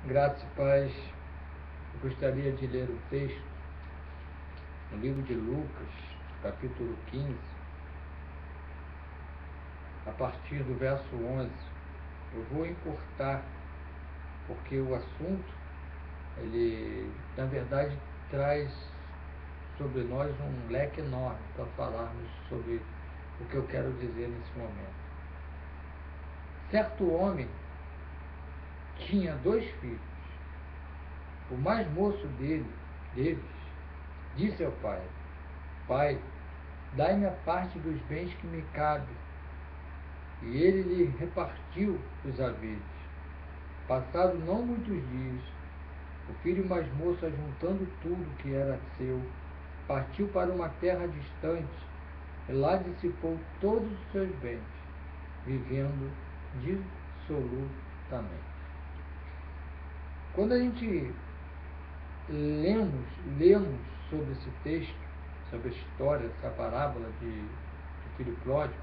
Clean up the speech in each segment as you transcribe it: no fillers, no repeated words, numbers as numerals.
Graça e paz. Eu gostaria de ler o texto no livro de Lucas, capítulo 15, a partir do verso 11. Eu vou encurtar, porque o assunto, ele, na verdade, traz sobre nós um leque enorme para falarmos sobre o que eu quero dizer nesse momento. Certo homem tinha 2 filhos. O mais moço deles disse ao pai: Pai, dai-me a parte dos bens que me cabe. E ele lhe repartiu os haveres. Passado não muitos dias, o filho mais moço, ajuntando tudo que era seu, partiu para uma terra distante e lá dissipou todos os seus bens, vivendo dissolutamente. Quando a gente lemos sobre esse texto, sobre a história, essa parábola do filho pródigo,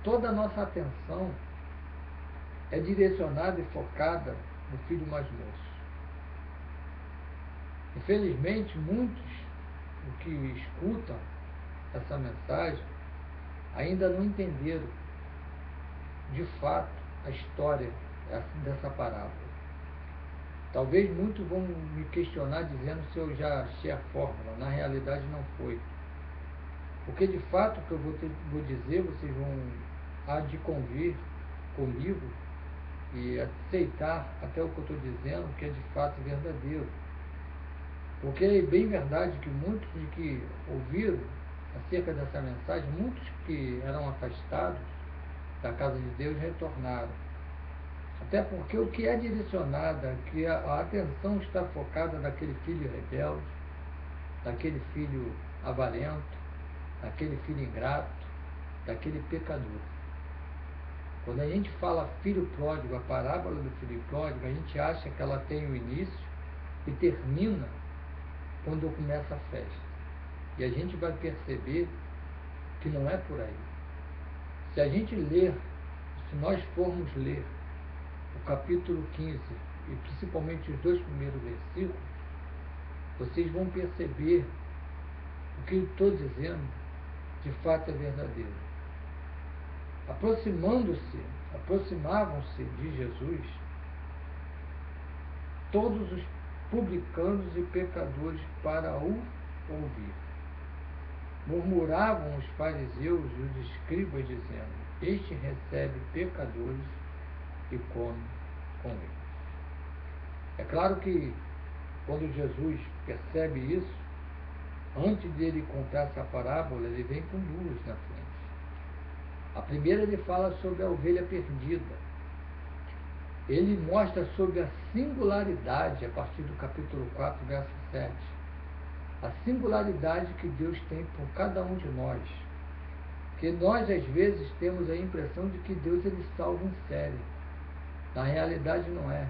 toda a nossa atenção é direcionada e focada no filho mais moço. Infelizmente, muitos que escutam essa mensagem ainda não entenderam de fato a história dessa parábola. Talvez muitos vão me questionar dizendo se eu já achei a fórmula. Na realidade não foi. Porque de fato o que eu vou dizer, vocês vão há de convir comigo e aceitar até o que eu estou dizendo, que é de fato verdadeiro. Porque é bem verdade que muitos de que ouviram acerca dessa mensagem, muitos que eram afastados da casa de Deus retornaram. Até porque o que é direcionado, que a atenção está focada naquele filho rebelde, daquele filho avarento, daquele filho ingrato, daquele pecador. Quando a gente fala filho pródigo, a parábola do filho pródigo, a gente acha que ela tem o início e termina quando começa a festa. E a gente vai perceber que não é por aí. Se a gente ler, se nós formos ler o capítulo 15, e principalmente os 2 primeiros versículos, vocês vão perceber o que eu estou dizendo de fato é verdadeiro. Aproximavam-se de Jesus todos os publicanos e pecadores para o ouvir. Murmuravam os fariseus e os escribas, dizendo: Este recebe pecadores e come com eles. É claro que quando Jesus percebe isso, antes de ele contar essa parábola, ele vem com 2 na frente. A primeira, ele fala sobre a ovelha perdida. Ele mostra sobre a singularidade, a partir do capítulo 4, verso 7, a singularidade que Deus tem por cada um de nós. Que nós, às vezes, temos a impressão de que Deus ele salva em série. Na realidade, não é.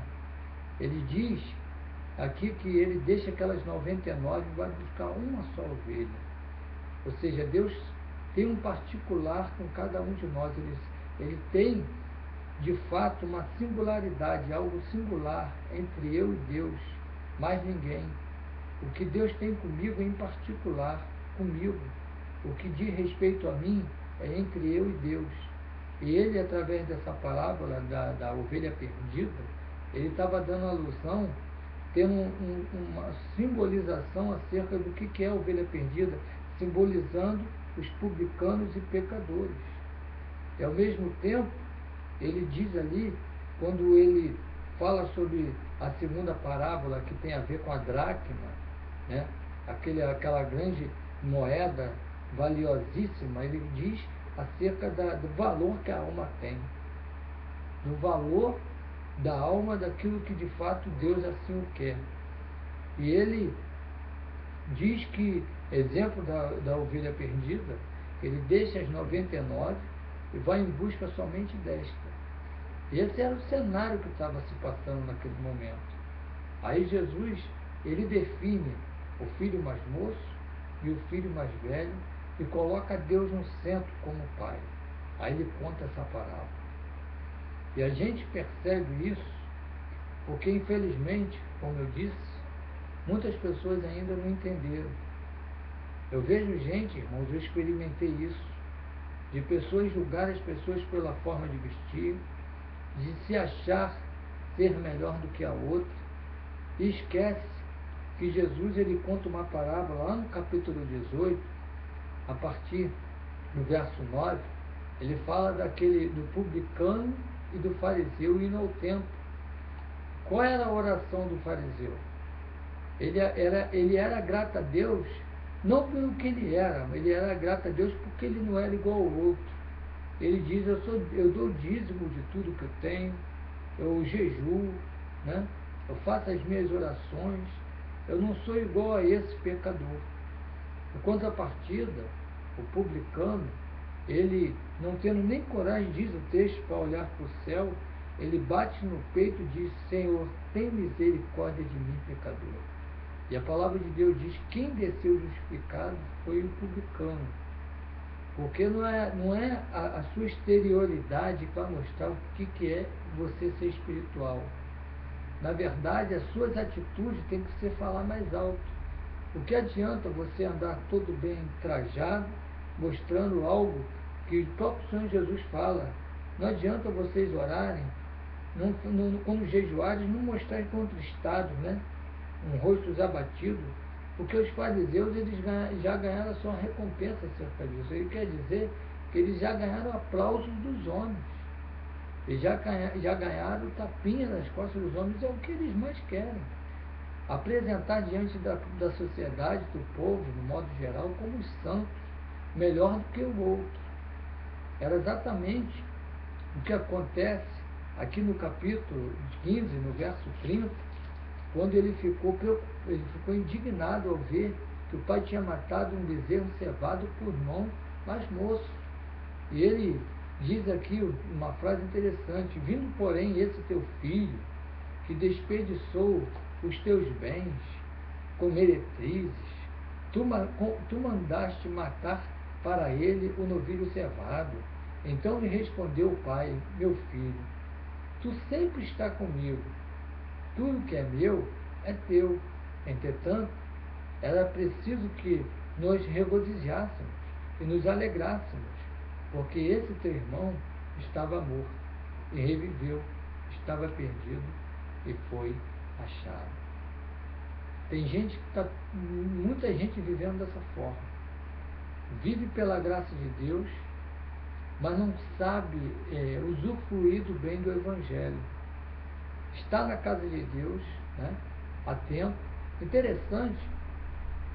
Ele diz aqui que ele deixa aquelas 99 e vai buscar uma só ovelha. Ou seja, Deus tem um particular com cada um de nós. Ele tem, de fato, uma singularidade, algo singular entre eu e Deus, mais ninguém. O que Deus tem comigo é em particular, comigo. O que diz respeito a mim é entre eu e Deus. E ele, através dessa parábola da ovelha perdida, ele estava dando alusão, tendo uma simbolização acerca do que é a ovelha perdida, simbolizando os publicanos e pecadores. E ao mesmo tempo, ele diz ali, quando ele fala sobre a segunda parábola, que tem a ver com a dracma, né? Aquela grande moeda valiosíssima, ele diz acerca do valor que a alma tem, do valor da alma, daquilo que de fato Deus assim o quer. E ele diz que, exemplo da ovelha perdida, ele deixa as 99 e vai em busca somente desta. Esse era o cenário que estava se passando naquele momento. Aí Jesus, ele define o filho mais moço e o filho mais velho e coloca Deus no centro como pai. Aí ele conta essa parábola. E a gente percebe isso Porque, infelizmente, como eu disse, muitas pessoas ainda não entenderam. Eu vejo gente, irmãos, eu experimentei isso, de pessoas julgar as pessoas pela forma de vestir, de se achar ser melhor do que a outra, e esquece que Jesus ele conta uma parábola lá no capítulo 18, a partir do verso 9, ele fala do publicano e do fariseu indo ao templo. Qual era a oração do fariseu? Ele era grato a Deus, não pelo que ele era grato a Deus porque ele não era igual ao outro. Ele diz, eu dou dízimo de tudo que eu tenho, eu jejuo, né? Eu faço as minhas orações, eu não sou igual a esse pecador. Em contrapartida, o publicano, ele, não tendo nem coragem, diz o texto, para olhar para o céu, ele bate no peito e diz, Senhor, tem misericórdia de mim, pecador. E a palavra de Deus diz, quem desceu justificado foi o publicano. Porque não é a sua exterioridade que vai mostrar o que é você ser espiritual. Na verdade, as suas atitudes têm que ser falar mais alto. O que adianta você andar todo bem trajado, mostrando algo que o próprio Senhor Jesus fala? Não adianta vocês orarem, quando jejuarem, não mostrarem contristados, né? Um rosto abatido, porque os fariseus eles já ganharam a sua recompensa acerca disso. Ele quer dizer que eles já ganharam aplausos dos homens. Eles já ganharam tapinha nas costas dos homens, é o que eles mais querem. Apresentar diante da sociedade, do povo, no modo geral, como os santos, melhor do que o outro. Era exatamente o que acontece aqui no capítulo 15, no verso 30, quando ele ficou indignado ao ver que o pai tinha matado um bezerro cevado por irmão mais moço. E ele diz aqui uma frase interessante, vindo porém esse teu filho, que desperdiçou os teus bens com meretrizes, tu mandaste matar para ele o novilho cevado. Então lhe respondeu o pai, meu filho, tu sempre está comigo, tudo que é meu é teu. Entretanto, era preciso que nos regozijássemos e nos alegrássemos, porque esse teu irmão estava morto e reviveu, estava perdido e foi achado. Tem gente muita gente vivendo dessa forma. Vive pela graça de Deus, mas não sabe usufruir do bem do Evangelho. Está na casa de Deus, né, há tempo. Interessante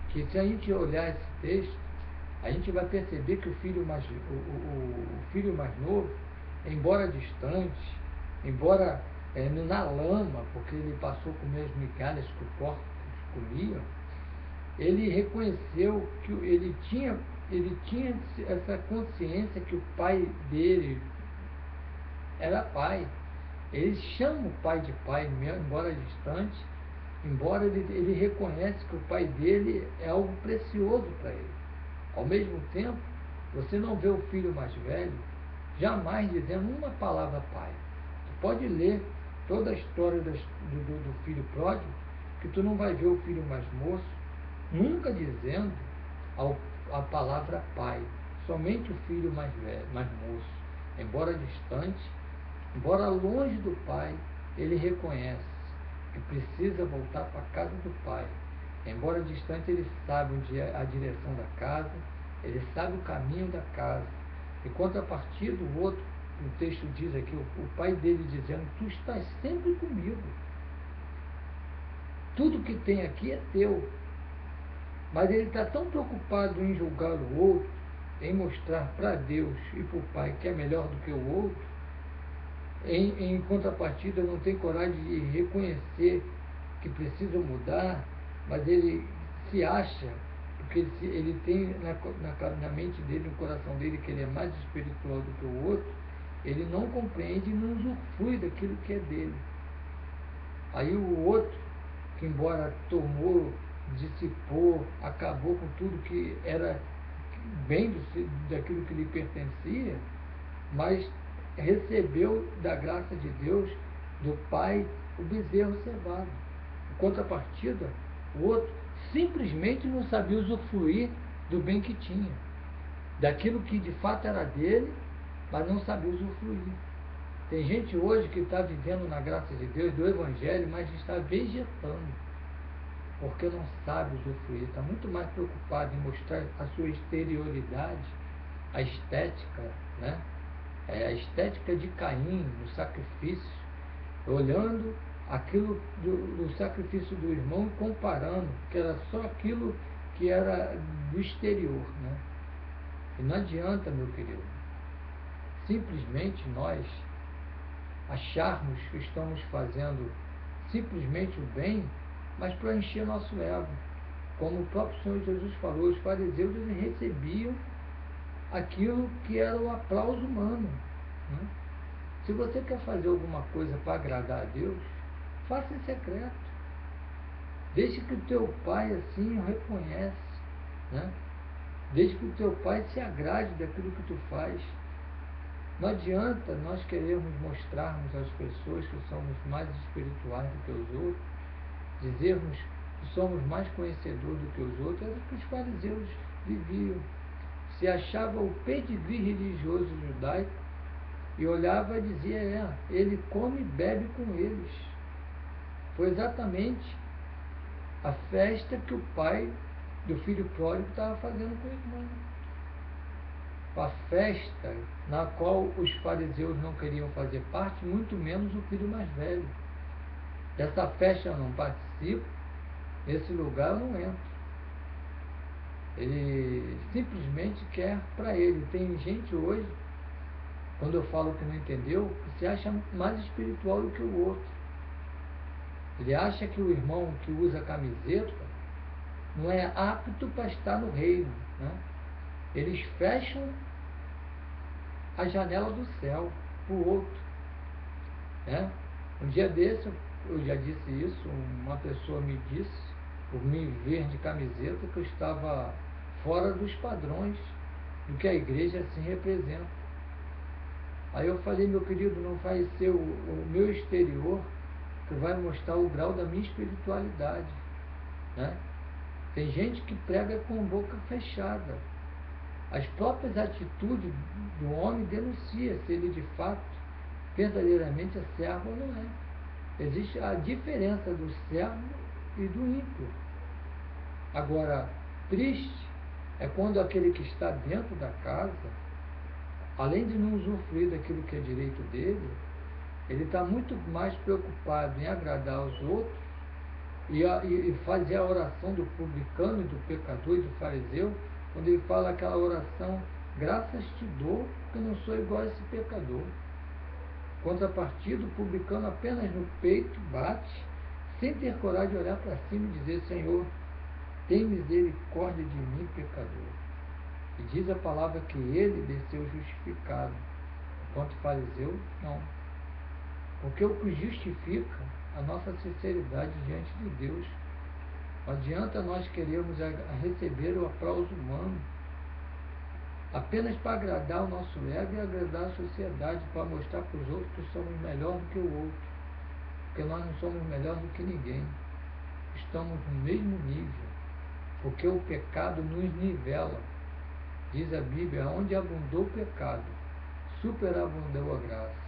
que, se a gente olhar esse texto, a gente vai perceber que o filho mais novo, embora distante, embora na lama, porque ele passou a comer as migalhas que os porcos comiam, ele reconheceu que ele tinha essa consciência que o pai dele era pai. Ele chama o pai de pai, embora distante, embora ele reconhece que o pai dele é algo precioso para ele. Ao mesmo tempo, você não vê o filho mais velho jamais dizendo uma palavra pai. Tu pode ler toda a história do filho pródigo, que tu não vai ver o filho mais moço nunca dizendo a palavra pai. Somente o filho mais velho, mais moço, embora distante, embora longe do pai, ele reconhece que precisa voltar para a casa do pai. Embora distante, ele sabe onde é a direção da casa, ele sabe o caminho da casa. E contrapartida, o outro, o texto diz aqui, o pai dele dizendo, tu estás sempre comigo. Tudo que tem aqui é teu. Mas ele está tão preocupado em julgar o outro, em mostrar para Deus e para o pai que é melhor do que o outro, em contrapartida não tem coragem de reconhecer que precisa mudar, mas ele se acha, porque ele tem na mente dele, no coração dele, que ele é mais espiritual do que o outro, ele não compreende e não usufrui daquilo que é dele. Aí o outro, que embora tomou, dissipou, acabou com tudo que era bem daquilo que lhe pertencia, mas recebeu da graça de Deus, do Pai, o bezerro cevado. Em contrapartida, o outro simplesmente não sabia usufruir do bem que tinha, daquilo que de fato era dele, mas não sabia usufruir. Tem gente hoje que está vivendo na graça de Deus, do Evangelho, mas está vegetando, porque não sabe usufruir, está muito mais preocupado em mostrar a sua exterioridade, a estética, né? A estética de Caim, no sacrifício, olhando aquilo do sacrifício do irmão e comparando, que era só aquilo que era do exterior, né? E não adianta, meu querido, simplesmente nós acharmos que estamos fazendo simplesmente o bem, mas para encher nosso ego. Como o próprio Senhor Jesus falou, os fariseus eles recebiam aquilo que era o aplauso humano, né? Se você quer fazer alguma coisa para agradar a Deus, faça em secreto. Deixe que o teu pai assim o reconhece, né? Deixe que o teu pai se agrade daquilo que tu faz. Não adianta nós querermos mostrarmos às pessoas que somos mais espirituais do que os outros, dizermos que somos mais conhecedores do que os outros. Era o que os fariseus viviam. Se achava o pedigree religioso judaico e olhava e dizia, ele come e bebe com eles. Foi exatamente a festa que o pai do filho pródigo estava fazendo com o irmão. A festa na qual os fariseus não queriam fazer parte, muito menos o filho mais velho. Dessa festa eu não participo, nesse lugar eu não entro. Ele simplesmente quer para ele. Tem gente hoje, quando eu falo que não entendeu, que se acha mais espiritual do que o outro. Ele acha que o irmão que usa camiseta não é apto para estar no reino, né? Eles fecham a janela do céu para o outro, né? Um dia desse, eu já disse isso, uma pessoa me disse, por me ver de camiseta, que eu estava fora dos padrões do que a igreja assim representa. Aí eu falei, meu querido, não vai ser o meu exterior que vai mostrar o grau da minha espiritualidade, né? Tem gente que prega com a boca fechada. As próprias atitudes do homem denunciam se ele de fato, verdadeiramente é servo ou não é. Existe a diferença do servo e do ímpio. Agora, triste é quando aquele que está dentro da casa, além de não usufruir daquilo que é direito dele, ele está muito mais preocupado em agradar aos outros e fazer a oração do publicano, do pecador e do fariseu, quando ele fala aquela oração, graças te dou, que não sou igual a esse pecador. Contrapartida, o publicano apenas no peito bate, sem ter coragem de olhar para cima e dizer, Senhor, tem misericórdia de mim, pecador. E diz a palavra que ele desceu justificado, enquanto o fariseu, não. Porque o que justifica a nossa sinceridade diante de Deus. Não adianta nós querermos receber o aplauso humano apenas para agradar o nosso ego e agradar a sociedade, para mostrar para os outros que somos melhor do que o outro. Porque nós não somos melhor do que ninguém. Estamos no mesmo nível. Porque o pecado nos nivela. Diz a Bíblia, onde abundou o pecado, superabundou a graça.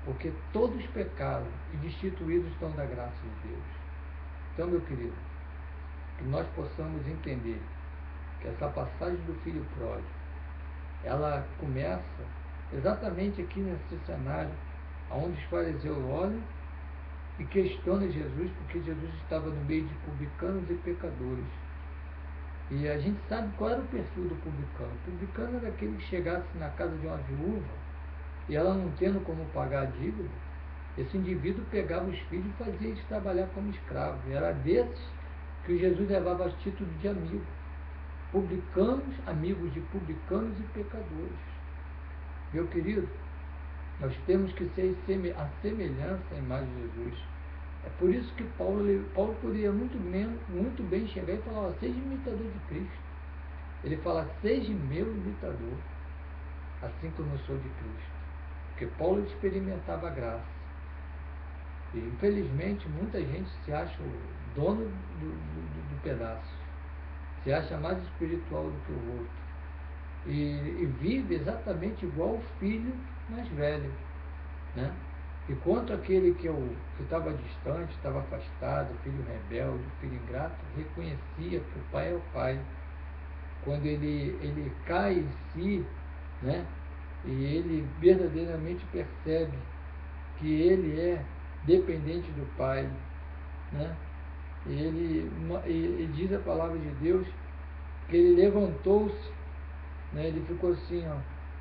Porque todos pecaram e destituídos estão da graça de Deus. Então, meu querido, que nós possamos entender que essa passagem do filho pródigo, ela começa exatamente aqui nesse cenário, onde os fariseus olham e questionam Jesus, porque Jesus estava no meio de publicanos e pecadores. E a gente sabe qual era o perfil do publicano. O publicano era aquele que chegasse na casa de uma viúva e ela não tendo como pagar a dívida, esse indivíduo pegava os filhos e fazia eles trabalhar como escravos. E era desses que Jesus levava a título de amigo. Publicanos, amigos de publicanos e pecadores. Meu querido, nós temos que ser a semelhança à imagem de Jesus. É por isso que Paulo poderia muito bem chegar e falar, seja imitador de Cristo. Ele fala, seja meu imitador, assim como eu sou de Cristo. Porque Paulo experimentava a graça. E, infelizmente, muita gente se acha o dono do pedaço, se acha mais espiritual do que o outro. E vive exatamente igual o filho mais velho, né? Enquanto aquele que estava distante, estava afastado, filho rebelde, filho ingrato, reconhecia que o pai é o pai. Quando ele cai em si, né? E ele verdadeiramente percebe que ele é dependente do pai, né? E diz a palavra de Deus que ele levantou-se, né? Ele ficou assim, ó,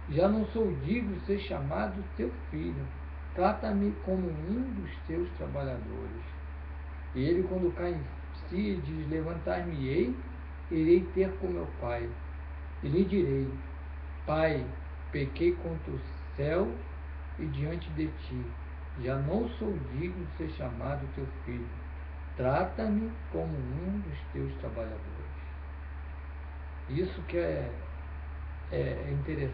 já não sou digno de ser chamado teu filho, trata-me como um dos teus trabalhadores. E ele, quando cai em si, diz, levantar-me-ei, irei ter com meu pai, e lhe direi, Pai, pequei contra o céu e diante de ti, já não sou digno de ser chamado teu filho, trata-me como um dos teus trabalhadores. Isso que é interessante.